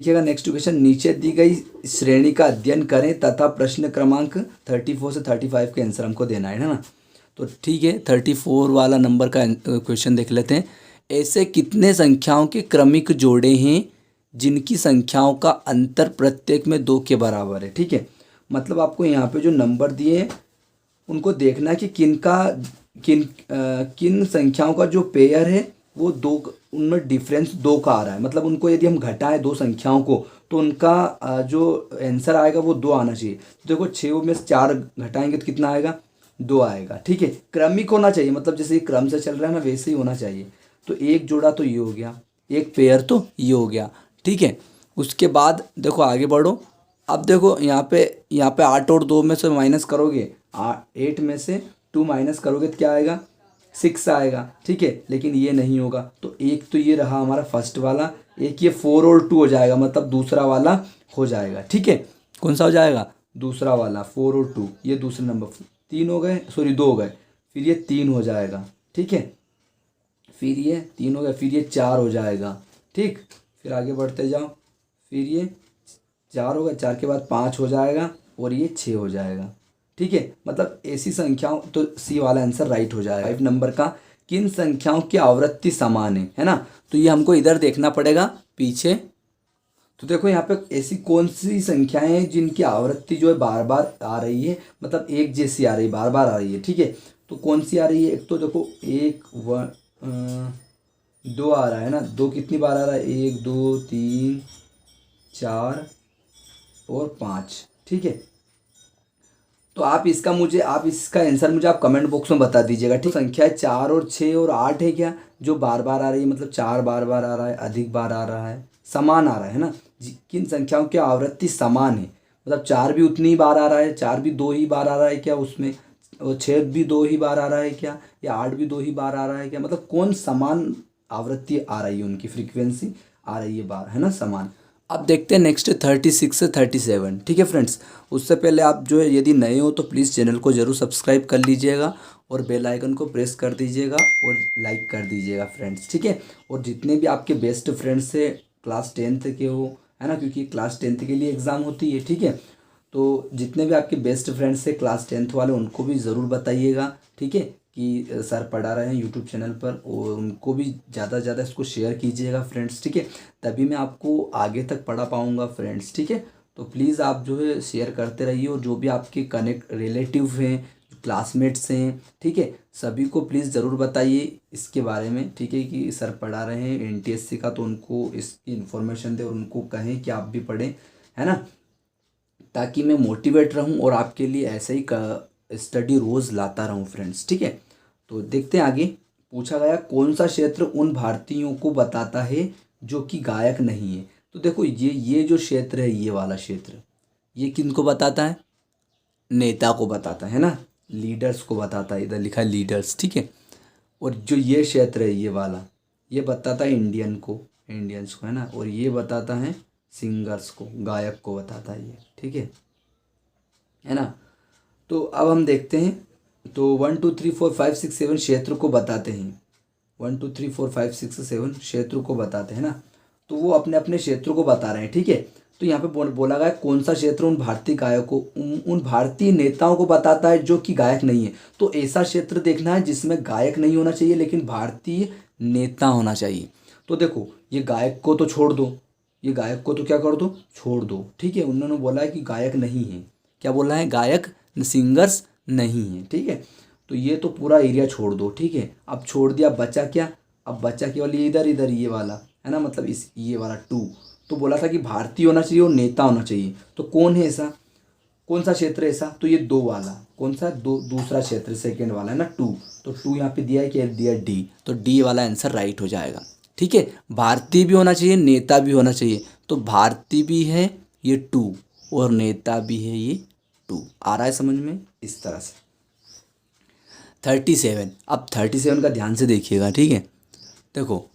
देखिएगा next question, नीचे दी गई श्रेणी का अध्ययन करें तथा प्रश्न क्रमांक 34 से 35 के आंसर हमको देना है ना। तो ठीक है, 34 वाला नंबर का क्वेश्चन देख लेते हैं। ऐसे कितने संख्याओं के क्रमिक जोड़े हैं जिनकी संख्याओं का अंतर प्रत्येक में 2 के बराबर है। ठीक है, मतलब आपको यहाँ पे जो नंबर दिए हैं उनको देखना है कि किन संख्याओं का जो पेयर है वो दो, उनमें डिफरेंस 2 का आ रहा है। मतलब उनको यदि हम घटाएं 2 संख्याओं को तो उनका जो आंसर आएगा वो 2 आना चाहिए। तो देखो 6 में से 4 घटाएंगे तो कितना आएगा, 2 आएगा। ठीक है, क्रमिक होना चाहिए, मतलब जैसे ये क्रम से चल रहा है ना वैसे ही होना चाहिए। तो एक जोड़ा तो ये हो गया, एक पेयर तो ये हो गया। ठीक है, उसके बाद देखो आगे बढ़ो। अब देखो यहाँ पे 8 और 2 में से माइनस करोगे, 8 में से 2 माइनस करोगे तो क्या आएगा, 6 आएगा। ठीक है, लेकिन ये नहीं होगा। तो एक तो ये रहा हमारा फर्स्ट वाला, एक ये 4 और 2 हो जाएगा, मतलब दूसरा वाला हो जाएगा। ठीक है, कौन सा हो जाएगा, दूसरा वाला 4 और 2, ये दूसरे नंबर 3 हो गए, सॉरी 2 हो गए, फिर ये 3 हो जाएगा। ठीक है, फिर ये 3 हो गया, फिर ये 4 हो जाएगा। ठीक, फिर आगे बढ़ते जाओ, फिर ये 4 होगा, 4 के बाद 5 हो जाएगा और ये 6 हो जाएगा। ठीक है, मतलब ऐसी संख्याओं, तो सी वाला आंसर राइट हो जाएगा। 5 नंबर का, किन संख्याओं की आवृत्ति समान है ना। तो ये हमको इधर देखना पड़ेगा पीछे। तो देखो यहाँ पे ऐसी कौन सी संख्याएं हैं जिनकी आवृत्ति जो है बार बार आ रही है, मतलब एक जैसी आ रही है, बार बार आ रही है। ठीक है, तो कौन सी आ रही है, एक तो देखो 2 आ रहा है ना, 2 कितनी बार आ रहा है, 1 2 3 4 और 5। ठीक है, तो आप इसका आंसर मुझे आप कमेंट बॉक्स में बता दीजिएगा। ठीक, संख्या 4 और 6 और 8 है क्या, जो बार बार आ रही है, मतलब 4 बार बार आ रहा है, अधिक बार आ रहा है, समान आ रहा है ना। किन संख्याओं की आवृत्ति समान है, मतलब 4 भी उतनी ही बार आ रहा है, 4 भी 2 ही बार आ रहा है क्या उसमें, और 6 भी 2 ही बार आ रहा है क्या, या 8 भी 2 ही बार आ रहा है क्या, मतलब कौन समान आवृत्ति आ रही है, उनकी फ्रीक्वेंसी आ रही है बार, है ना, समान। अब देखते हैं नेक्स्ट 36 से 37। ठीक है फ्रेंड्स, उससे पहले आप जो है यदि नए हो तो प्लीज़ चैनल को ज़रूर सब्सक्राइब कर लीजिएगा और बेल आइकन को प्रेस कर दीजिएगा और लाइक कर दीजिएगा फ्रेंड्स। ठीक है, और जितने भी आपके बेस्ट फ्रेंड्स से क्लास 10th के हो, है ना, क्योंकि क्लास 10th के लिए एग्ज़ाम होती है। ठीक है, तो जितने भी आपके बेस्ट फ्रेंड्स हैं क्लास 10th वाले, उनको भी ज़रूर बताइएगा। ठीक है, कि सर पढ़ा रहे हैं यूट्यूब चैनल पर, और उनको भी ज़्यादा से ज़्यादा इसको शेयर कीजिएगा फ्रेंड्स। ठीक है, तभी मैं आपको आगे तक पढ़ा पाऊँगा फ्रेंड्स। ठीक है, तो प्लीज़ आप जो है शेयर करते रहिए, और जो भी आपके कनेक्ट रिलेटिव हैं, क्लासमेट्स हैं, ठीक है, सभी को प्लीज़ ज़रूर बताइए इसके बारे में। ठीक है, कि सर पढ़ा रहे हैं एनटीएससी का, तो उनको इसकी इन्फॉर्मेशन दें और उनको कहें कि आप भी पढ़ें, है ना, ताकि मैं मोटिवेट रहूं और आपके लिए ऐसे ही स्टडी रोज़ लाता रहूं फ्रेंड्स। ठीक है, तो देखते हैं आगे। पूछा गया कौन सा क्षेत्र उन भारतीयों को बताता है जो कि गायक नहीं है। तो देखो ये जो क्षेत्र है, ये वाला क्षेत्र, ये किन को बताता है, नेता को बताता है ना, लीडर्स को बताता है, इधर लिखा है लीडर्स। ठीक है, और जो ये क्षेत्र है, ये वाला, ये बताता है इंडियंस को, है ना, और ये बताता है सिंगर्स को, गायक को बताता है ये। ठीक है ना। तो अब हम देखते हैं, तो 1 2 3 4 5 6 7 क्षेत्र को बताते हैं, 1 2 3 4 5 6 7 क्षेत्र को बताते हैं ना। तो वो अपने अपने क्षेत्रों को बता रहे हैं। ठीक है, तो यहाँ पे बोला गया कौन सा क्षेत्र उन भारतीय गायकों, उन भारतीय नेताओं को बताता है जो कि गायक नहीं है। तो ऐसा क्षेत्र देखना है जिसमें गायक नहीं होना चाहिए लेकिन भारतीय नेता होना चाहिए। तो देखो ये गायक को तो छोड़ दो, ये गायक को तो क्या कर दो, छोड़ दो। ठीक है, उन्होंने बोला है कि गायक नहीं है, क्या बोला है, गायक सिंगर्स नहीं है। ठीक है, तो ये तो पूरा एरिया छोड़ दो। ठीक है, अब छोड़ दिया, बचा क्या, अब बचा केवल ये इधर इधर ये वाला, है ना, मतलब इस ये वाला 2। तो बोला था कि भारतीय होना चाहिए और नेता होना चाहिए। तो कौन है ऐसा, कौन सा क्षेत्र है ऐसा, तो ये 2 वाला, कौन सा, दूसरा क्षेत्र, सेकंड वाला है ना, 2। तो 2 यहाँ पे दिया है, क्या दिया, डी। तो डी वाला आंसर राइट हो जाएगा। ठीक है, भारतीय भी होना चाहिए, नेता भी होना चाहिए। तो भारतीय भी है ये 2 और नेता भी है ये 2। आ रहा है समझ में, इस तरह से। 37, अब 37 का ध्यान से देखिएगा। ठीक है, देखो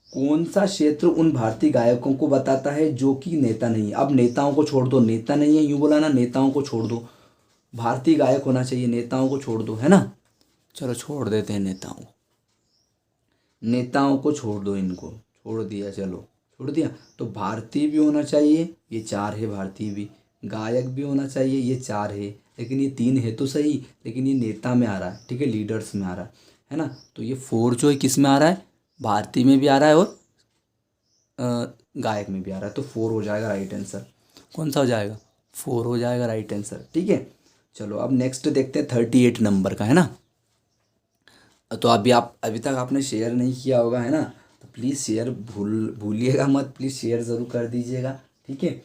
कौन सा क्षेत्र उन भारतीय गायकों को बताता है जो कि नेता नहीं है। अब नेताओं को छोड़ दो, नेता नहीं है यूँ बोला ना, नेताओं को छोड़ दो, भारतीय गायक होना चाहिए, नेताओं को छोड़ दो, है ना। चलो छोड़ देते हैं नेताओं को छोड़ दो, इनको छोड़ दिया, चलो छोड़ दिया। तो भारतीय भी होना चाहिए, ये 4 है भारतीय भी। गायक भी होना चाहिए, ये 4 है, लेकिन ये 3 है तो सही, लेकिन ये नेता में आ रहा है, ठीक है, लीडर्स में आ रहा है ना। तो ये 4 जो है किस में आ रहा है, भारतीय में भी आ रहा है और गायक में भी आ रहा है। तो 4 हो जाएगा राइट आंसर। कौन सा हो जाएगा, 4 हो जाएगा राइट आंसर, ठीक है। चलो अब नेक्स्ट देखते हैं 38 नंबर का, है ना। तो अभी तक आपने शेयर नहीं किया होगा, है ना, तो प्लीज़ शेयर भूलिएगा मत, प्लीज़ शेयर ज़रूर कर दीजिएगा, ठीक है।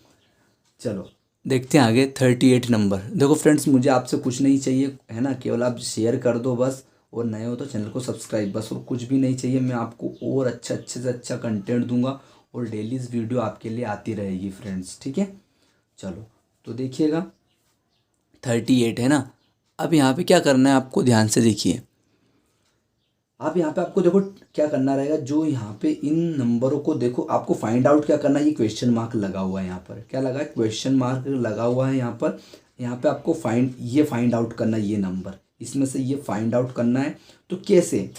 चलो देखते हैं आगे 38 नंबर। देखो फ्रेंड्स, मुझे आपसे कुछ नहीं चाहिए, है ना, केवल आप शेयर कर दो बस, और नए हो तो चैनल को सब्सक्राइब, बस, और कुछ भी नहीं चाहिए। मैं आपको और अच्छे से अच्छा कंटेंट दूंगा, और डेली इस वीडियो आपके लिए आती रहेगी फ्रेंड्स, ठीक है। चलो तो देखिएगा 38 है ना। अब यहाँ पे क्या करना है आपको, ध्यान से देखिए। आप यहाँ पे आपको देखो क्या करना रहेगा, जो यहाँ पे इन नंबरों को देखो, आपको फाइंड आउट क्या करना है। ये क्वेश्चन मार्क लगा हुआ है, यहाँ पर क्या लगा है, क्वेश्चन मार्क लगा हुआ है यहाँ पर। यहाँ पे आपको फाइंड आउट करना है, ये नंबर इसमें से ये फाइंड आउट करना है। तो कैसे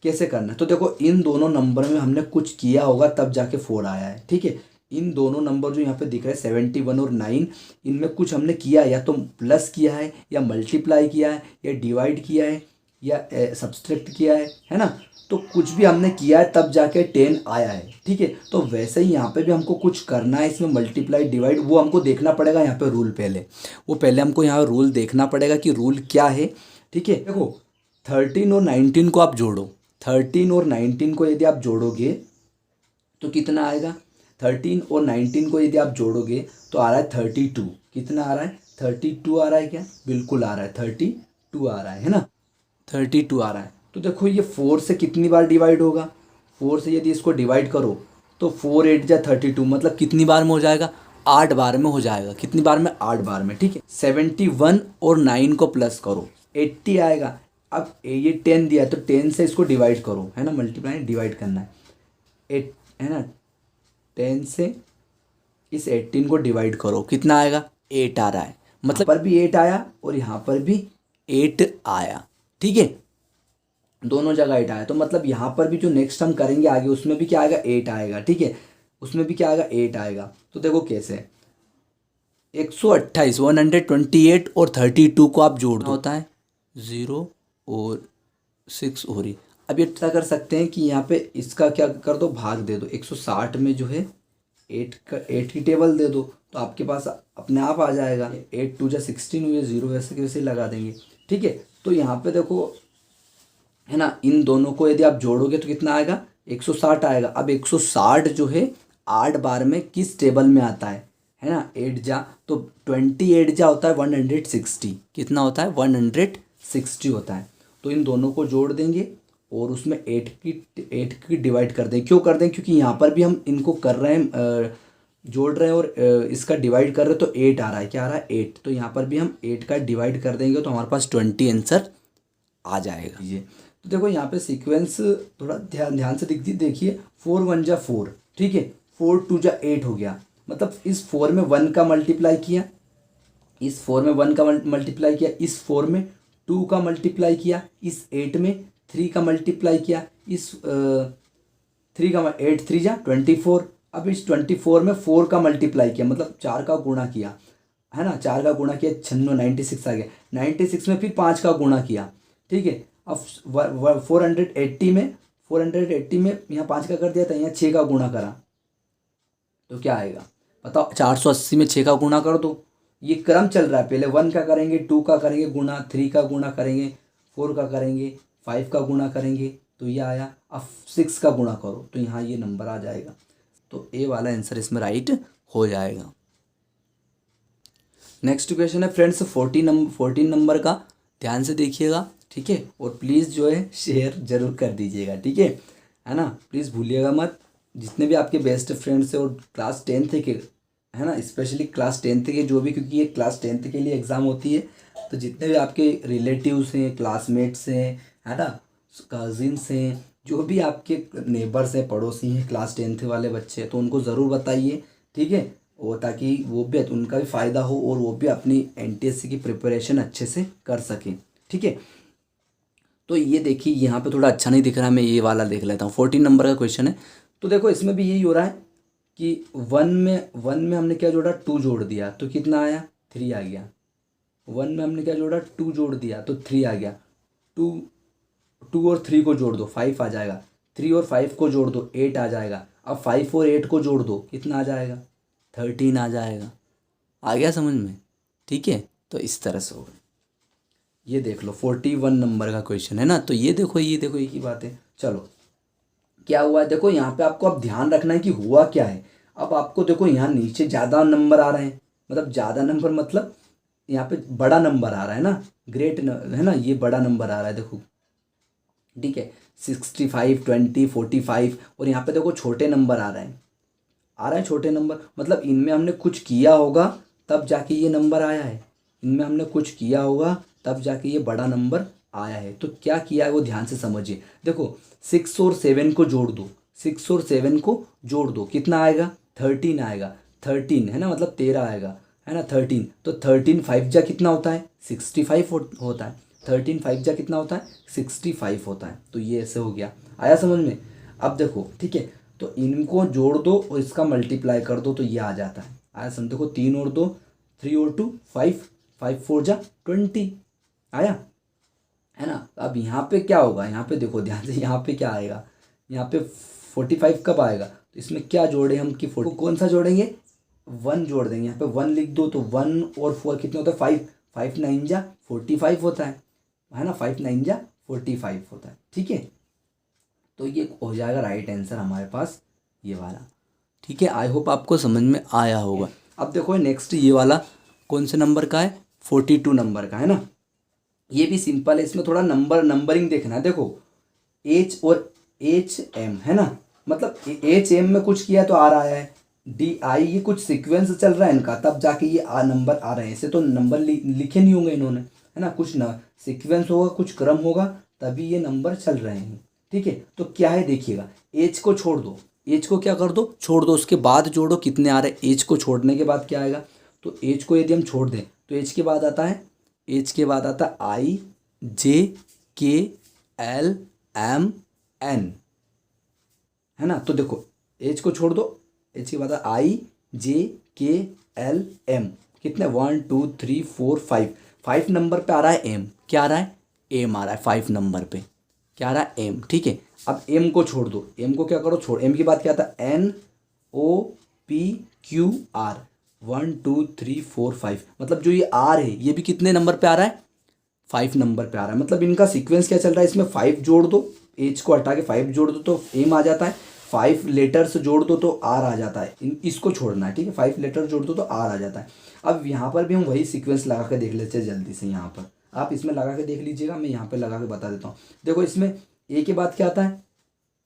कैसे करना है, तो देखो इन दोनों नंबर में हमने कुछ किया होगा तब जाके 4 आया है, ठीक है। इन दोनों नंबर जो यहाँ पे दिख रहे हैं 71 और 9, इनमें कुछ हमने किया है, या तो प्लस किया है, या मल्टीप्लाई किया है, या डिवाइड किया है, या सब्सट्रैक्ट किया है ना। तो कुछ भी हमने किया है तब जाके 10 आया है, ठीक है। तो वैसे ही यहाँ पे भी हमको कुछ करना है, इसमें मल्टीप्लाई डिवाइड, वो हमको देखना पड़ेगा यहाँ पे रूल। पहले हमको यहाँ रूल देखना पड़ेगा कि रूल क्या है, ठीक है। देखो 13 और 19 को आप जोड़ो, 13 और 19 को यदि आप जोड़ोगे तो कितना आएगा, 13 और 19 को यदि आप जोड़ोगे तो आ रहा है 32। कितना आ रहा है, 32 आ रहा है क्या, बिल्कुल आ रहा है, 32 आ रहा है ना, 32 आ रहा है। तो देखो ये 4 से कितनी बार डिवाइड होगा, 4 से यदि इसको डिवाइड करो तो 4 8 जा 32, मतलब कितनी बार में हो जाएगा, 8 बार में हो जाएगा। कितनी बार में, 8 बार में, ठीक है। 71 और 9 को प्लस करो, 80 आएगा। अब ये 10 दिया है तो 10 से इसको डिवाइड करो, है ना, मल्टीप्लाई डिवाइड करना है, 8 है ना, 10 से इस 18 को डिवाइड करो, कितना आएगा, 8 आ रहा है। मतलब पर भी 8 आया और यहाँ पर भी 8 आया, ठीक है, दोनों जगह 8 आया। तो मतलब यहाँ पर भी जो नेक्स्ट हम करेंगे आगे, उसमें भी क्या आएगा, 8 आएगा, ठीक है, उसमें भी क्या आएगा, 8 आएगा। तो देखो कैसे, 128 128 और 32 को आप जोड़ दो, होता है 0 और 6 हो रही। अब ये क्या कर सकते हैं कि यहाँ पे इसका क्या कर दो, भाग दे दो, 160 में जो है 8 की टेबल दे दो, तो आपके पास अपने आप आ जाएगा। 8 2 जा 16 हुए, 0 वैसे के वैसे ही लगा देंगे, ठीक है। तो यहाँ पे देखो, है ना, इन दोनों को यदि आप जोड़ोगे तो कितना आएगा, 160 आएगा। अब 160 जो है 8 बार में किस टेबल में आता है ना, 8 जा, तो 28 जा होता है 160, कितना होता है, 160 होता है। तो इन दोनों को जोड़ देंगे और उसमें 8 की डिवाइड कर दें। क्यों कर दें, क्योंकि यहाँ पर भी हम इनको कर रहे हैं, जोड़ रहे हैं और इसका डिवाइड कर रहे हैं, तो 8 आ रहा है, क्या आ रहा है, 8। तो यहाँ पर भी हम 8 का डिवाइड कर देंगे तो हमारे पास 20 आंसर आ जाएगा। ये तो देखो यहाँ पे सीक्वेंस थोड़ा ध्यान से देखिए, 4 1 जा 4, ठीक है, 4 2 जा 8 हो गया। मतलब इस 4 में 1 का मल्टीप्लाई किया, इस 4 में 1 का मल्टीप्लाई किया, इस 4 में 2 का मल्टीप्लाई किया, इस 8 में 3 का मल्टीप्लाई किया, इस 3 का 8 3 जा 24। अब इस 24 में 4 का मल्टीप्लाई किया, मतलब 4 का गुणा किया, है ना, 4 का गुणा किया, 96 आ गया। 96 में फिर 5 का गुणा किया, ठीक है। अब 480 में यहाँ 5 का कर दिया था, यहाँ 6 का गुणा करा, तो क्या आएगा बताओ, 480 में 6 का गुणा कर दो। ये क्रम चल रहा है, पहले 1 का करेंगे, 2 का करेंगे गुणा, 3 का गुणा करेंगे, 4 का करेंगे, 5 का गुणा करेंगे, तो ये आया। अब 6 का गुणा करो तो यहाँ ये नंबर आ जाएगा। तो ए वाला आंसर इसमें राइट हो जाएगा। नेक्स्ट क्वेश्चन है फ्रेंड्स 14 नंबर का, ध्यान से देखिएगा, ठीक है। और प्लीज़ जो है शेयर जरूर कर दीजिएगा, ठीक है ना, प्लीज़ भूलिएगा मत। जितने भी आपके बेस्ट फ्रेंड्स हैं और क्लास 10th के, है ना, स्पेशली क्लास 10th के जो भी, क्योंकि ये क्लास 10th के लिए एग्ज़ाम होती है, तो जितने भी आपके रिलेटिव्स हैं, क्लासमेट्स हैं, है ना, कजिन्स हैं, जो भी आपके नेबर्स हैं, पड़ोसी हैं, क्लास 10th वाले बच्चे, तो उनको ज़रूर बताइए, ठीक है, और ताकि वो भी, उनका भी फ़ायदा हो और वो भी अपनी NTSC की प्रिपरेशन अच्छे से कर सकें, ठीक है। तो ये देखिए यहाँ पे थोड़ा अच्छा नहीं दिख रहा है, मैं ये वाला देख लेता हूँ। 14 नंबर का क्वेश्चन है, तो देखो इसमें भी यही हो रहा है कि वन में हमने क्या जोड़ा, टू जोड़ दिया तो कितना आया, थ्री आ गया। वन में हमने क्या जोड़ा, टू जोड़ दिया तो थ्री आ गया। टू टू और थ्री को जोड़ दो, फाइव आ जाएगा। थ्री और फाइव को जोड़ दो, एट आ जाएगा। अब फाइव और एट को जोड़ दो, कितना आ जाएगा, 13 आ जाएगा। आ गया समझ में? ठीक है, तो इस तरह से होगा। ये देख लो 41 नंबर का क्वेश्चन है ना। तो ये देखो एक ही बात है। चलो क्या हुआ है, देखो यहाँ पे आपको अब ध्यान रखना है कि हुआ क्या है। अब आपको देखो यहाँ नीचे ज़्यादा नंबर आ रहे हैं, मतलब ज़्यादा नंबर मतलब यहाँ पे बड़ा नंबर आ रहा है ना, है ना, ये बड़ा नंबर आ रहा है देखो। ठीक है, 65, 20, 45। और यहाँ पे देखो छोटे नंबर आ रहे हैं छोटे नंबर, मतलब इनमें हमने कुछ किया होगा तब जाके ये नंबर आया है। इनमें हमने कुछ किया होगा तब जाके ये बड़ा नंबर आया है। तो क्या किया है वो ध्यान से समझिए। देखो 6 और 7 को जोड़ दो, 6 और 7 को जोड़ दो, कितना आएगा, 13 आएगा। 13 है ना, मतलब 13 आएगा, है ना 13। तो 13 5 जा कितना होता है, 65 होता है। 13 5 जा कितना होता है, 65 होता है। तो ये ऐसे हो गया, आया समझ में? अब देखो ठीक है, तो इनको जोड़ दो और इसका मल्टीप्लाई कर दो तो ये आ जाता है। आया समझ? देखो 3 और 2, 3 और 2 5, 5 4 जा 20 आया, है ना। अब यहाँ पे क्या होगा, यहाँ पे देखो ध्यान से, यहाँ पे क्या आएगा, यहाँ पे 45 कब आएगा, तो इसमें क्या जोड़े हम कि 40 कौन सा जोड़ेंगे, वन जोड़ देंगे। यहाँ पे वन लिख दो तो वन और फोर कितने होता है, 5, 5 9 जा 45 होता है ना, 5 9 जा 45 होता है। ठीक है, तो ये हो जाएगा राइट आंसर हमारे पास, ये वाला। ठीक है, आई होप आपको समझ में आया होगा। अब देखो नेक्स्ट ये वाला कौन से नंबर का है, 42 नंबर का है ना। ये भी सिंपल है, इसमें थोड़ा नंबरिंग देखना है। देखो एच और एच एम है ना, मतलब एच एम में कुछ किया तो आ रहा है, डी आई, ये कुछ सीक्वेंस चल रहा है इनका, तब जाके ये नंबर आ रहे हैं। ऐसे तो नंबर लिखे नहीं होंगे इन्होंने, है ना, कुछ ना सीक्वेंस होगा, कुछ क्रम होगा, तभी ये नंबर चल रहे हैं। ठीक है, तो क्या है देखिएगा, एच को छोड़ दो, एच को क्या कर दो, छोड़ दो, उसके बाद जोड़ो कितने आ रहे हैं। एच को छोड़ने के बाद क्या आएगा, तो एच को यदि हम छोड़ दें तो एच के बाद आता है, एच के बाद आता है आई जे के एल एम एन, है ना। तो देखो एच को छोड़ दो, एच के बाद आई जे के एल एम, कितने 1 2 3 4 5, 5 नंबर पे आ रहा है एम, क्या आ रहा है, एम आ रहा है 5 नंबर पे, क्या आ रहा है, एम। ठीक है, अब एम को छोड़ दो, एम को क्या करो, छोड़, एम के बाद क्या आता है, N O P Q R, 1 2 3 4 5, मतलब जो ये आर है ये भी कितने नंबर पे आ रहा है, 5 नंबर पे आ रहा है। मतलब इनका सीक्वेंस क्या चल रहा है, इसमें 5 जोड़ दो, एच को हटा के 5 जोड़ दो तो एम आ जाता है, 5 लेटर्स जोड़ दो तो आर आ जाता है। इसको छोड़ना है, ठीक है, 5 लेटर जोड़ दो तो आर आ जाता है। अब यहाँ पर भी हम वही सीक्वेंस लगा के देख लेते हैं जल्दी से। यहाँ पर आप इसमें लगा के देख लीजिएगा, मैं यहाँ पर लगा के बता देता हूँ। देखो इसमें ए के बाद क्या आता है,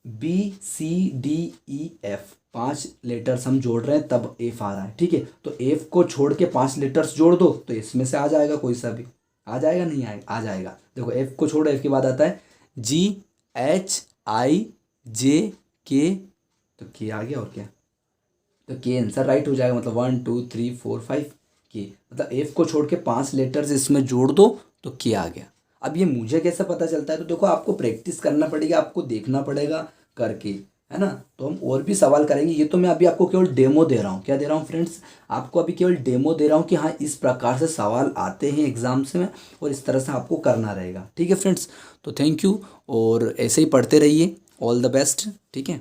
B C D E F, 5 letters हम जोड़ रहे हैं तब एफ आ रहा है। ठीक है, तो एफ को छोड़ के 5 लेटर्स जोड़ दो तो इसमें से आ जाएगा, कोई सा भी आ जाएगा, नहीं आएगा, आ जाएगा। देखो एफ को छोड़ो, एफ के बाद आता है जी एच आई जे के, तो के आ गया, और क्या, तो के आंसर राइट हो जाएगा। मतलब 1 2 3 4 5 के, मतलब एफ को छोड़ के 5 लेटर्स इसमें जोड़ दो तो के आ गया। अब ये मुझे कैसे पता चलता है, तो देखो आपको प्रैक्टिस करना पड़ेगा, आपको देखना पड़ेगा करके, है ना। तो हम और भी सवाल करेंगे, ये तो मैं अभी आपको केवल डेमो दे रहा हूँ। क्या दे रहा हूँ फ्रेंड्स, आपको अभी केवल डेमो दे रहा हूँ कि हाँ इस प्रकार से सवाल आते हैं एग्जाम्स में और इस तरह से आपको करना रहेगा। ठीक है फ्रेंड्स, तो थैंक यू, और ऐसे ही पढ़ते रहिए, ऑल द बेस्ट। ठीक है।